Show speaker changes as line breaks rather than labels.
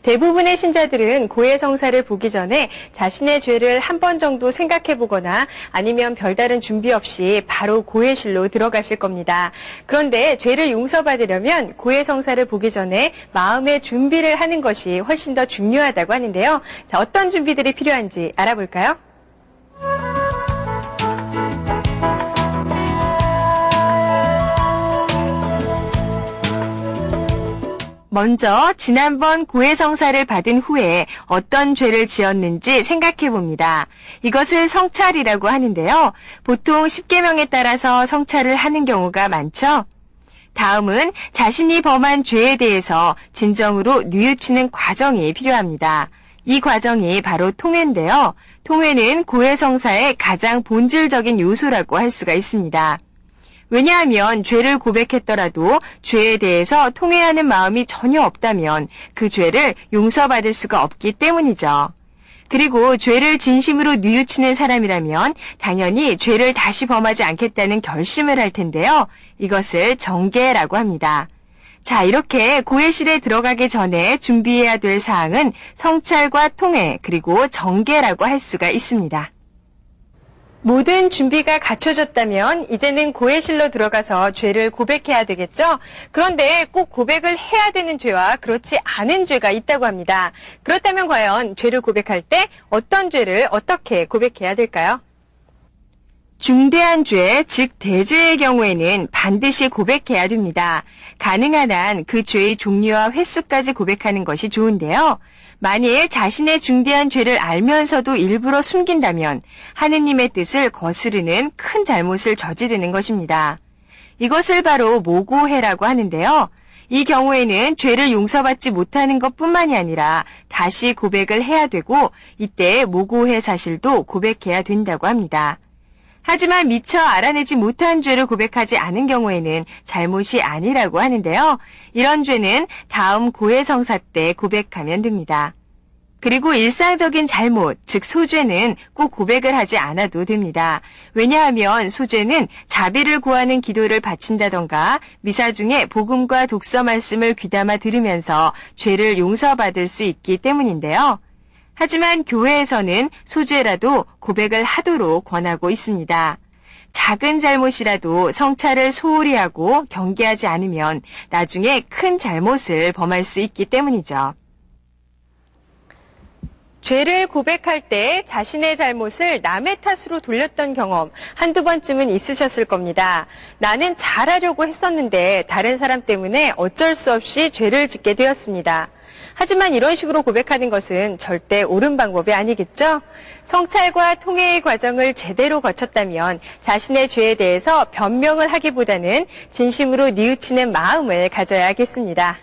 대부분의 신자들은 고해성사를 보기 전에 자신의 죄를 한 번 정도 생각해보거나 아니면 별다른 준비 없이 바로 고해실로 들어가실 겁니다. 그런데 죄를 용서받으려면 고해성사를 보기 전에 마음의 준비를 하는 것이 훨씬 더 중요하다고 하는데요. 자, 어떤 준비들이 필요한지 알아볼까요? 먼저 지난번 고해성사를 받은 후에 어떤 죄를 지었는지 생각해 봅니다. 이것을 성찰이라고 하는데요. 보통 10계명에 따라서 성찰을 하는 경우가 많죠. 다음은 자신이 범한 죄에 대해서 진정으로 뉘우치는 과정이 필요합니다. 이 과정이 바로 통회인데요. 통회는 고해성사의 가장 본질적인 요소라고 할 수가 있습니다. 왜냐하면 죄를 고백했더라도 죄에 대해서 통회하는 마음이 전혀 없다면 그 죄를 용서받을 수가 없기 때문이죠. 그리고 죄를 진심으로 뉘우치는 사람이라면 당연히 죄를 다시 범하지 않겠다는 결심을 할 텐데요. 이것을 정계라고 합니다. 자, 이렇게 고해실에 들어가기 전에 준비해야 될 사항은 성찰과 통회 그리고 정계라고 할 수가 있습니다. 모든 준비가 갖춰졌다면 이제는 고해실로 들어가서 죄를 고백해야 되겠죠? 그런데 꼭 고백을 해야 되는 죄와 그렇지 않은 죄가 있다고 합니다. 그렇다면 과연 죄를 고백할 때 어떤 죄를 어떻게 고백해야 될까요? 중대한 죄, 즉 대죄의 경우에는 반드시 고백해야 됩니다. 가능한 한 그 죄의 종류와 횟수까지 고백하는 것이 좋은데요. 만일 자신의 중대한 죄를 알면서도 일부러 숨긴다면 하느님의 뜻을 거스르는 큰 잘못을 저지르는 것입니다. 이것을 바로 모고해라고 하는데요. 이 경우에는 죄를 용서받지 못하는 것뿐만이 아니라 다시 고백을 해야 되고 이때 모고해 사실도 고백해야 된다고 합니다. 하지만 미처 알아내지 못한 죄를 고백하지 않은 경우에는 잘못이 아니라고 하는데요. 이런 죄는 다음 고해성사 때 고백하면 됩니다. 그리고 일상적인 잘못, 즉 소죄는 꼭 고백을 하지 않아도 됩니다. 왜냐하면 소죄는 자비를 구하는 기도를 바친다던가 미사 중에 복음과 독서 말씀을 귀담아 들으면서 죄를 용서받을 수 있기 때문인데요. 하지만 교회에서는 소죄라도 고백을 하도록 권하고 있습니다. 작은 잘못이라도 성찰을 소홀히 하고 경계하지 않으면 나중에 큰 잘못을 범할 수 있기 때문이죠. 죄를 고백할 때 자신의 잘못을 남의 탓으로 돌렸던 경험 한두 번쯤은 있으셨을 겁니다. 나는 잘하려고 했었는데 다른 사람 때문에 어쩔 수 없이 죄를 짓게 되었습니다. 하지만 이런 식으로 고백하는 것은 절대 옳은 방법이 아니겠죠? 성찰과 통회의 과정을 제대로 거쳤다면 자신의 죄에 대해서 변명을 하기보다는 진심으로 뉘우치는 마음을 가져야겠습니다.